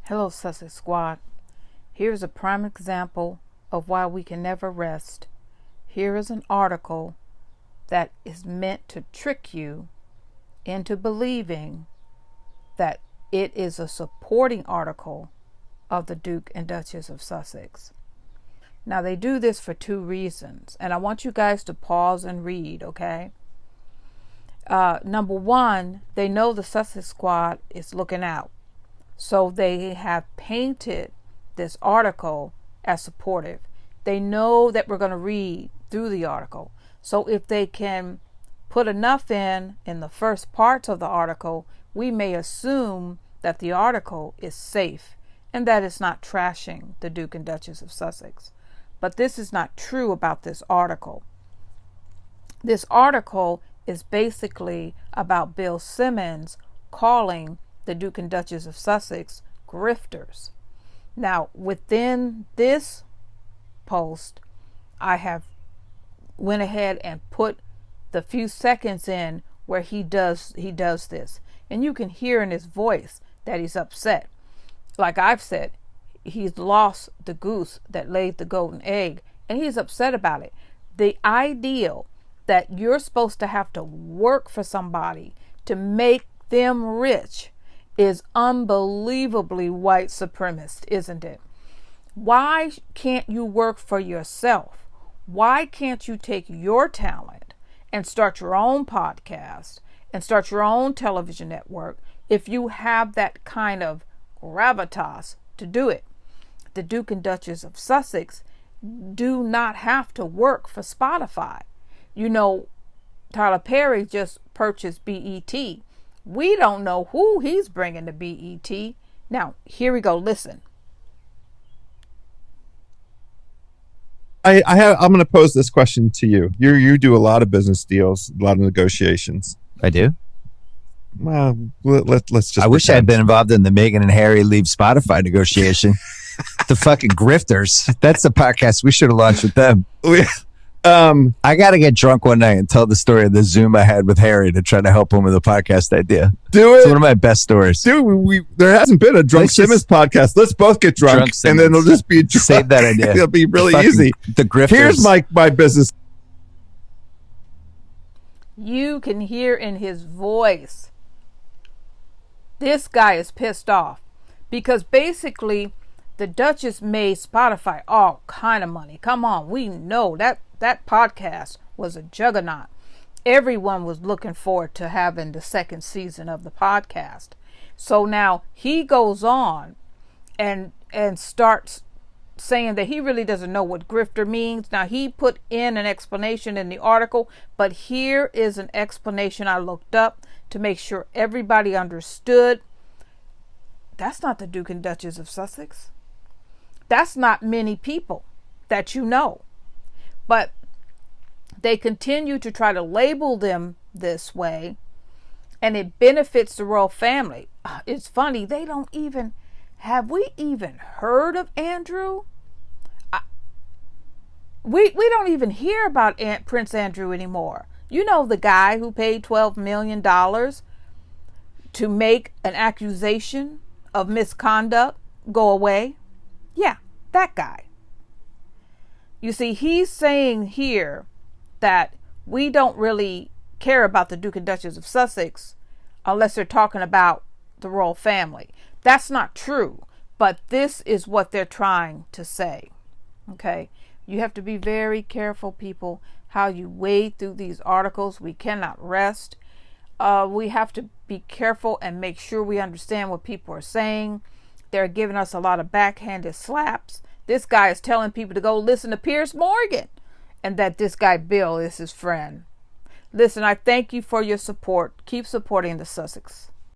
Hello, Sussex Squad. Here's a prime example of why we can never rest. Here is an article that is meant to trick you into believing that it is a supporting article of the Duke and Duchess of Sussex. Now, they do this for two reasons, and I want you guys to pause and read, okay? Number one, they know the Sussex Squad is looking out. So they have painted this article as supportive. They know that we're going to read through the article. So if they can put enough in the first parts of the article, we may assume that the article is safe and that it's not trashing the Duke and Duchess of Sussex. But this is not true about this article. This article is basically about Bill Simmons calling the Duke and Duchess of Sussex grifters. Now, within this post, I have went ahead and put the few seconds in where he does this, and you can hear in his voice that he's upset. Like I've said, he's lost the goose that laid the golden egg, and he's upset about it. The ideal that you're supposed to have to work for somebody to make them rich is unbelievably white supremacist, isn't it? Why can't you work for yourself? Why can't you take your talent and start your own podcast and start your own television network if you have that kind of gravitas to do it? The Duke and Duchess of Sussex do not have to work for Spotify. You know, Tyler Perry just purchased BET. We don't know who he's bringing to BET. Now, here we go. Listen. I'm going to pose this question to you. You do a lot of business deals, a lot of negotiations. I do. Well, let's just. I wish I had been involved in the Meghan and Harry leave Spotify negotiation. The fucking grifters. That's the podcast we should have launched with them. I got to get drunk one night and tell the story of the Zoom I had with Harry to try to help him with a podcast idea. Do it. It's one of my best stories. Dude, there hasn't been a Drunk Simmons podcast. Let's both get drunk and then it'll just be drunk. Save that idea. It'll be really easy. The grifters. Here's my business. You can hear in his voice, this guy is pissed off because basically the Duchess made Spotify all kind of money. Come on, we know that podcast was a juggernaut. Everyone was looking forward to having the second season of the podcast. So now he goes on and starts saying that he really doesn't know what grifter means. Now, he put in an explanation in the article, but here is an explanation I looked up to make sure everybody understood. That's not the Duke and Duchess of Sussex. That's not many people that you know. But they continue to try to label them this way, and it benefits the royal family. It's funny, they don't even, have we even heard of Andrew? We don't even hear about Prince Andrew anymore. You know, the guy who paid $12 million to make an accusation of misconduct go away? Yeah, that guy. You see, he's saying here that we don't really care about the Duke and Duchess of Sussex unless they're talking about the royal family. That's not true, but this is what they're trying to say. Okay? You have to be very careful, people, how you wade through these articles. We cannot rest. We have to be careful and make sure we understand what people are saying. They're giving us a lot of backhanded slaps. This guy is telling people to go listen to Piers Morgan and that this guy Bill is his friend. Listen, I thank you for your support. Keep supporting the Sussex.